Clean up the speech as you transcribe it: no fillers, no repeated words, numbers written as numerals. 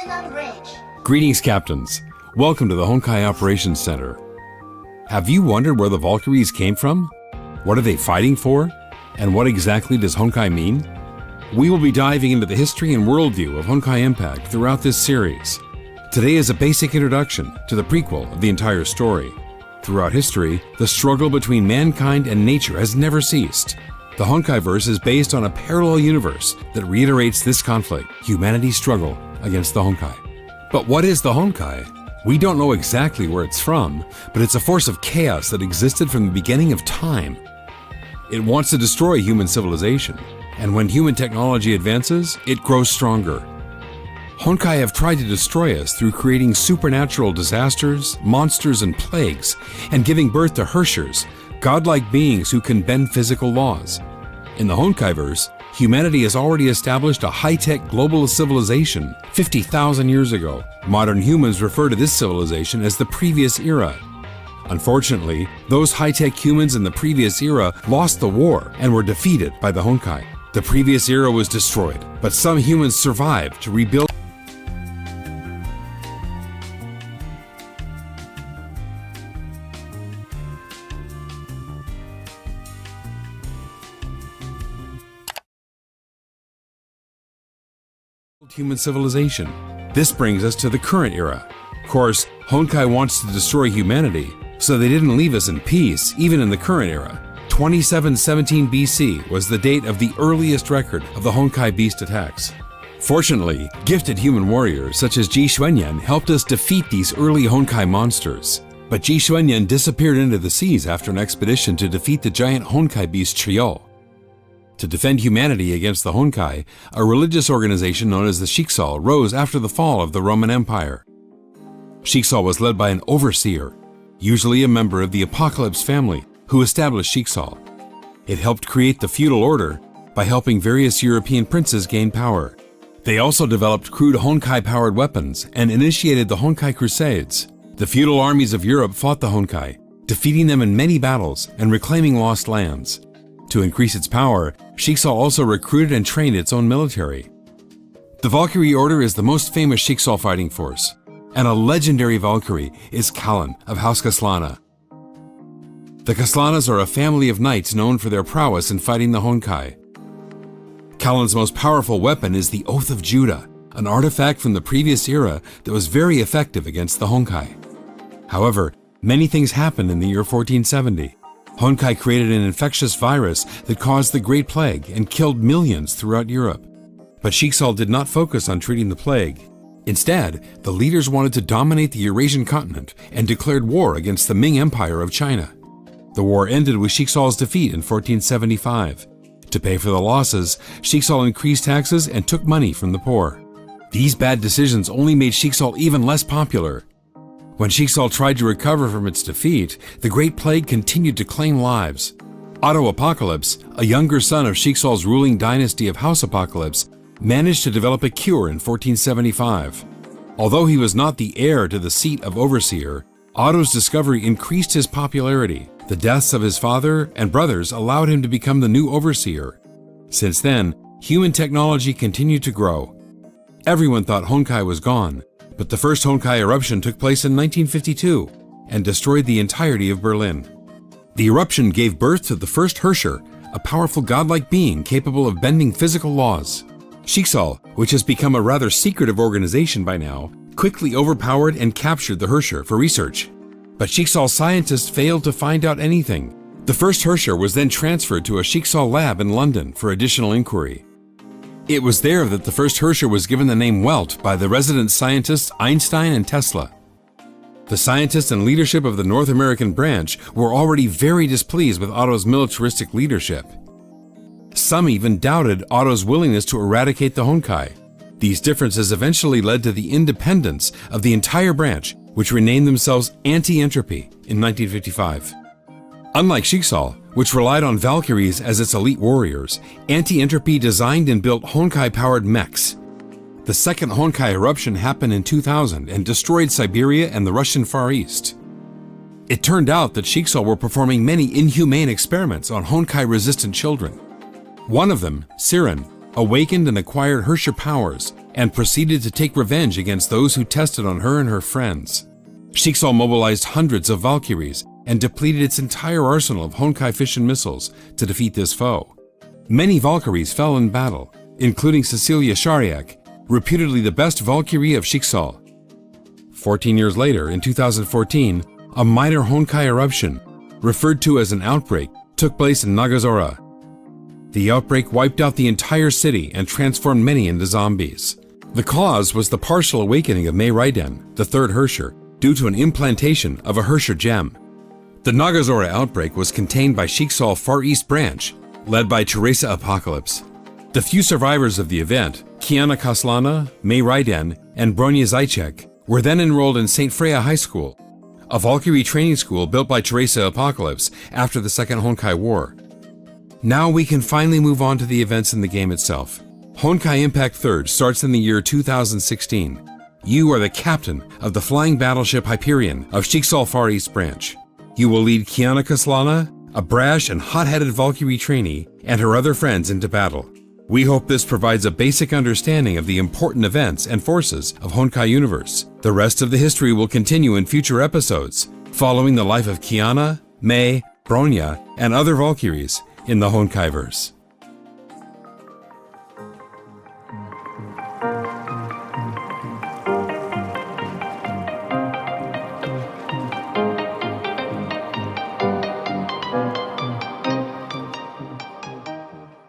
Platinum Bridge. Greetings, Captains. Welcome to the Honkai Operations Center. Have you wondered where the Valkyries came from? What are they fighting for? And what exactly does Honkai mean? We will be diving into the history and worldview of Honkai Impact throughout this series. Today is a basic introduction to the prequel of the entire story. Throughout history, the struggle between mankind and nature has never ceased. The Honkai-verse is based on a parallel universe that reiterates this conflict, humanity's struggle against the Honkai. But what is the Honkai? We don't know exactly where it's from, but it's a force of chaos that existed from the beginning of time. It wants to destroy human civilization, and when human technology advances, it grows stronger. Honkai have tried to destroy us through creating supernatural disasters, monsters, and plagues, and giving birth to Hershers, godlike beings who can bend physical laws. In the Honkai-verse, humanity has already established a high-tech global civilization 50,000 years ago. Modern humans refer to this civilization as the previous era. Unfortunately, those high-tech humans in the previous era lost the war and were defeated by the Honkai. The previous era was destroyed, but some humans survived to rebuild human civilization. This brings us to the current era. Of course, Honkai wants to destroy humanity, so they didn't leave us in peace, even in the current era. 2717 BC was the date of the earliest record of the Honkai beast attacks. Fortunately, gifted human warriors such as Ji Xuanyan helped us defeat these early Honkai monsters. But Ji Xuanyan disappeared into the seas after an expedition to defeat the giant Honkai beast Triol. To defend humanity against the Honkai, a religious organization known as the Shiksal rose after the fall of the Roman Empire. Shiksal was led by an overseer, usually a member of the Apocalypse family, who established Shiksal. It helped create the feudal order by helping various European princes gain power. They also developed crude Honkai-powered weapons and initiated the Honkai Crusades. The feudal armies of Europe fought the Honkai, defeating them in many battles and reclaiming lost lands. To increase its power, Shiksal also recruited and trained its own military. The Valkyrie Order is the most famous Shiksal fighting force, and a legendary Valkyrie is Kallan of House Kaslana. The Kaslanas are a family of knights known for their prowess in fighting the Honkai. Kallan's most powerful weapon is the Oath of Judah, an artifact from the previous era that was very effective against the Honkai. However, many things happened in the year 1470. Honkai created an infectious virus that caused the Great Plague and killed millions throughout Europe. But Shiksal did not focus on treating the plague. Instead, the leaders wanted to dominate the Eurasian continent and declared war against the Ming Empire of China. The war ended with Shiksal's defeat in 1475. To pay for the losses, Shiksal increased taxes and took money from the poor. These bad decisions only made Shiksal even less popular. When Shiksal tried to recover from its defeat, the Great Plague continued to claim lives. Otto Apocalypse, a younger son of Shiksal's ruling dynasty of House Apocalypse, managed to develop a cure in 1475. Although he was not the heir to the seat of Overseer, Otto's discovery increased his popularity. The deaths of his father and brothers allowed him to become the new Overseer. Since then, human technology continued to grow. Everyone thought Honkai was gone, but the first Honkai eruption took place in 1952 and destroyed the entirety of Berlin. The eruption gave birth to the first Hersher, a powerful godlike being capable of bending physical laws. Shiksal, which has become a rather secretive organization by now, quickly overpowered and captured the Hersher for research. But Shiksal's scientists failed to find out anything. The first Hersher was then transferred to a Shiksal lab in London for additional inquiry. It was there that the first Hersher was given the name Welt by the resident scientists Einstein and Tesla. The scientists and leadership of the North American branch were already very displeased with Otto's militaristic leadership. Some even doubted Otto's willingness to eradicate the Honkai. These differences eventually led to the independence of the entire branch, which renamed themselves Anti-Entropy in 1955. Unlike Shiksal, which relied on Valkyries as its elite warriors, Anti-Entropy designed and built Honkai-powered mechs. The second Honkai eruption happened in 2000 and destroyed Siberia and the Russian Far East. It turned out that Shiksal were performing many inhumane experiments on Honkai-resistant children. One of them, Siren, awakened and acquired Hersher powers and proceeded to take revenge against those who tested on her and her friends. Shixal mobilized hundreds of Valkyries and depleted its entire arsenal of Honkai fission missiles to defeat this foe. Many Valkyries fell in battle, including Cecilia Shariak, reputedly the best Valkyrie of Shixal. 14 years later, in 2014, a minor Honkai eruption, referred to as an outbreak, took place in Nagazora. The outbreak wiped out the entire city and transformed many into zombies. The cause was the partial awakening of Mei Raiden, the third Herrscher, due to an implantation of a Herrscher gem. The Nagazora outbreak was contained by Shixal Far East Branch, led by Teresa Apocalypse. The few survivors of the event, Kiana Kaslana, Mei Raiden, and Bronya Zajcek, were then enrolled in St. Freya High School, a Valkyrie training school built by Teresa Apocalypse after the Second Honkai War. Now we can finally move on to the events in the game itself. Honkai Impact 3rd starts in the year 2016. You are the captain of the flying battleship Hyperion of Shixal Far East Branch. You will lead Kiana Kaslana, a brash and hot-headed Valkyrie trainee, and her other friends into battle. We hope this provides a basic understanding of the important events and forces of Honkai Universe. The rest of the history will continue in future episodes, following the life of Kiana, Mei, Bronya, and other Valkyries in the Honkaiverse.